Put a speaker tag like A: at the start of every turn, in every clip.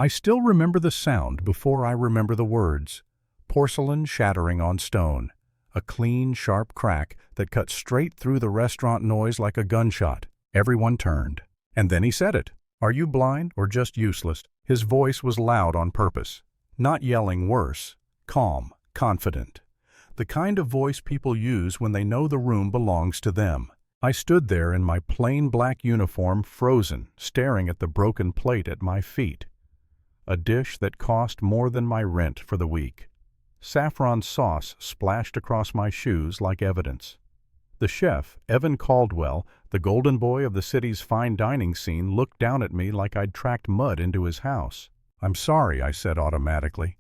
A: I still remember the sound before I remember the words. Porcelain shattering on stone. A clean, sharp crack that cut straight through the restaurant noise like a gunshot. Everyone turned. And then he said it. "Are you blind or just useless?" His voice was loud on purpose. Not yelling, worse. Calm, confident. The kind of voice people use when they know the room belongs to them. I stood there in my plain black uniform, frozen, staring at the broken plate at my feet. A dish that cost more than my rent for the week. Saffron sauce splashed across my shoes like evidence. The chef, Evan Caldwell, the golden boy of the city's fine dining scene, looked down at me like I'd tracked mud into his house. "I'm sorry," I said automatically.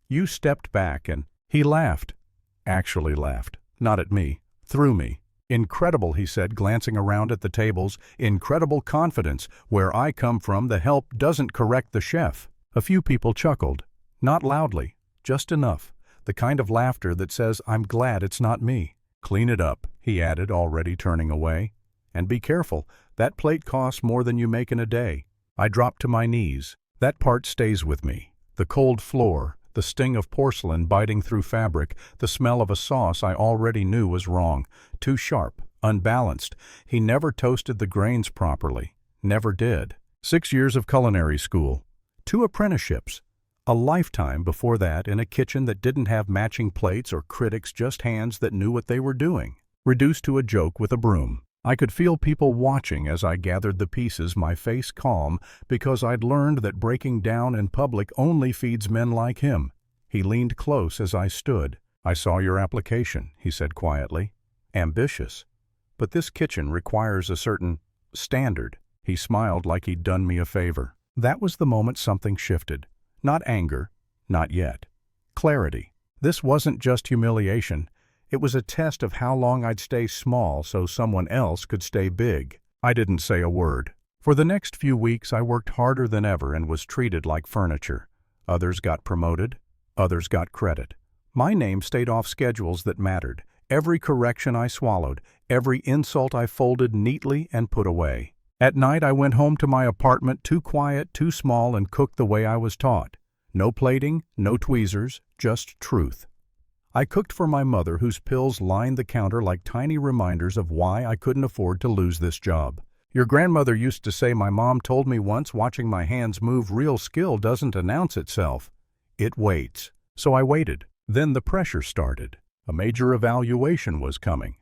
A: "You stepped back and—" He laughed. Actually laughed. Not at me. Through me. "Incredible," he said, glancing around at the tables. "Incredible confidence. Where I come from, the help doesn't correct the chef." A few people chuckled. Not loudly. Just enough. The kind of laughter that says, "I'm glad it's not me." "Clean it up," he added, already turning away. "And be careful. That plate costs more than you make in a day." I dropped to my knees. That part stays with me. The cold floor, the sting of porcelain biting through fabric, the smell of a sauce I already knew was wrong. Too sharp, unbalanced. He never toasted the grains properly. Never did. 6 years of culinary school. 2 apprenticeships. A lifetime before that in a kitchen that didn't have matching plates or critics, just hands that knew what they were doing. Reduced to a joke with a broom. I could feel people watching as I gathered the pieces, my face calm, because I'd learned that breaking down in public only feeds men like him. He leaned close as I stood. "I saw your application," he said quietly. "Ambitious. But this kitchen requires a certain standard." He smiled like he'd done me a favor. That was the moment something shifted. Not anger. Not yet. Clarity. This wasn't just humiliation. It was a test of how long I'd stay small so someone else could stay big. I didn't say a word. For the next few weeks I worked harder than ever and was treated like furniture. Others got promoted. Others got credit. My name stayed off schedules that mattered. Every correction I swallowed, every insult I folded neatly and put away. At night I went home to my apartment, too quiet, too small, and cooked the way I was taught. No plating, no tweezers, just truth. I cooked for my mother, whose pills lined the counter like tiny reminders of why I couldn't afford to lose this job. "Your grandmother used to say," my mom told me once, "watching my hands move, real skill doesn't announce itself. It waits." So I waited. Then the pressure started. A major evaluation was coming.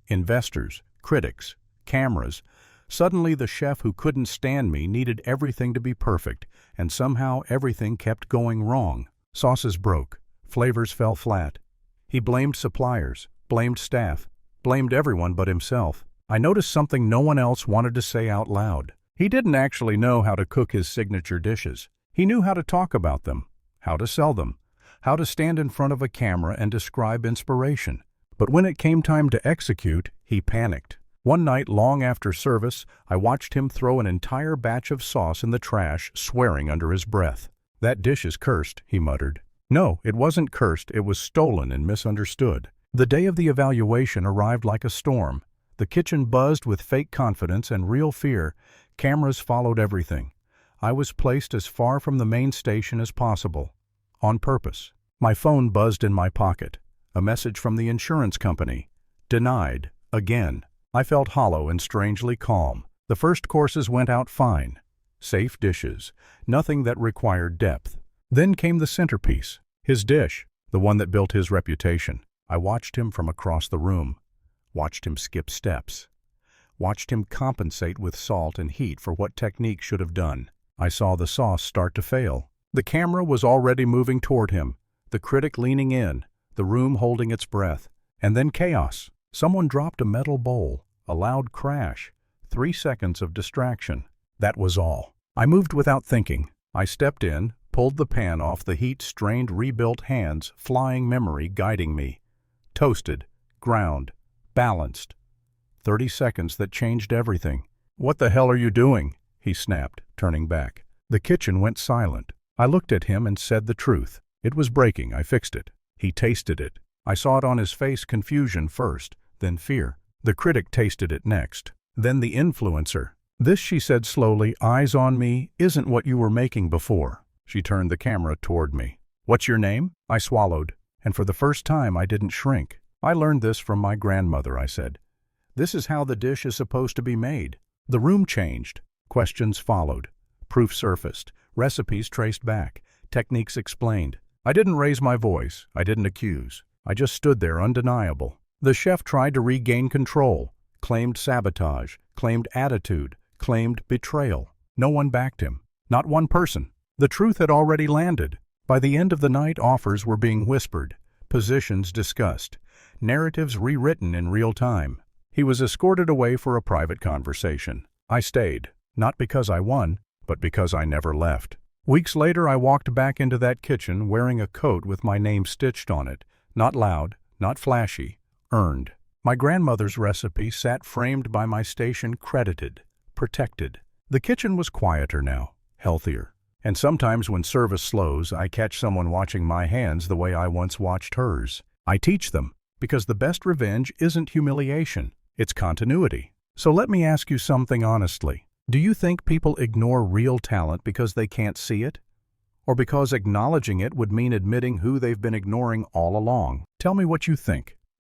A: Investors, critics, cameras. Suddenly the chef who couldn't stand me needed everything to be perfect, and somehow everything kept going wrong. Sauces broke. Flavors fell flat. He blamed suppliers, blamed staff, blamed everyone but himself. I noticed something no one else wanted to say out loud. He didn't actually know how to cook his signature dishes. He knew how to talk about them, how to sell them, how to stand in front of a camera and describe inspiration. But when it came time to execute, he panicked. One night, long after service, I watched him throw an entire batch of sauce in the trash, swearing under his breath. "That dish is cursed," he muttered. No, it wasn't cursed, it was stolen and misunderstood. The day of the evaluation arrived like a storm. The kitchen buzzed with fake confidence and real fear. Cameras followed everything. I was placed as far from the main station as possible. On purpose. My phone buzzed in my pocket. A message from the insurance company. Denied. Again. I felt hollow and strangely calm. The first courses went out fine. Safe dishes. Nothing that required depth. Then came the centerpiece, his dish, the one that built his reputation. I watched him from across the room, watched him skip steps, watched him compensate with salt and heat for what technique should have done. I saw the sauce start to fail. The camera was already moving toward him, the critic leaning in, the room holding its breath. And then chaos. Someone dropped a metal bowl, a loud crash, 3 seconds of distraction. That was all. I moved without thinking. I stepped in, pulled the pan off the heat-strained, rebuilt hands, flying memory guiding me. Toasted, ground, balanced. 30 seconds that changed everything. "What the hell are you doing?" he snapped, turning back. The kitchen went silent. I looked at him and said the truth. It was breaking, I fixed it. He tasted it. I saw it on his face, confusion first, then fear. The critic tasted it next. Then the influencer. "This," she said slowly, eyes on me, "isn't what you were making before." She turned the camera toward me. "What's your name?" I swallowed, and for the first time I didn't shrink. "I learned this from my grandmother," I said. "This is how the dish is supposed to be made." The room changed. Questions followed. Proof surfaced. Recipes traced back. Techniques explained. I didn't raise my voice. I didn't accuse. I just stood there undeniable. The chef tried to regain control, claimed sabotage, claimed attitude, claimed betrayal. No one backed him. Not one person. The truth had already landed. By the end of the night, offers were being whispered, positions discussed, narratives rewritten in real time. He was escorted away for a private conversation. I stayed, not because I won, but because I never left. Weeks later, I walked back into that kitchen wearing a coat with my name stitched on it, not loud, not flashy, earned. My grandmother's recipe sat framed by my station, credited, protected. The kitchen was quieter now, healthier. And sometimes when service slows, I catch someone watching my hands the way I once watched hers. I teach them, because the best revenge isn't humiliation, it's continuity. So let me ask you something honestly. Do you think people ignore real talent because they can't see it? Or because acknowledging it would mean admitting who they've been ignoring all along? Tell me what you think.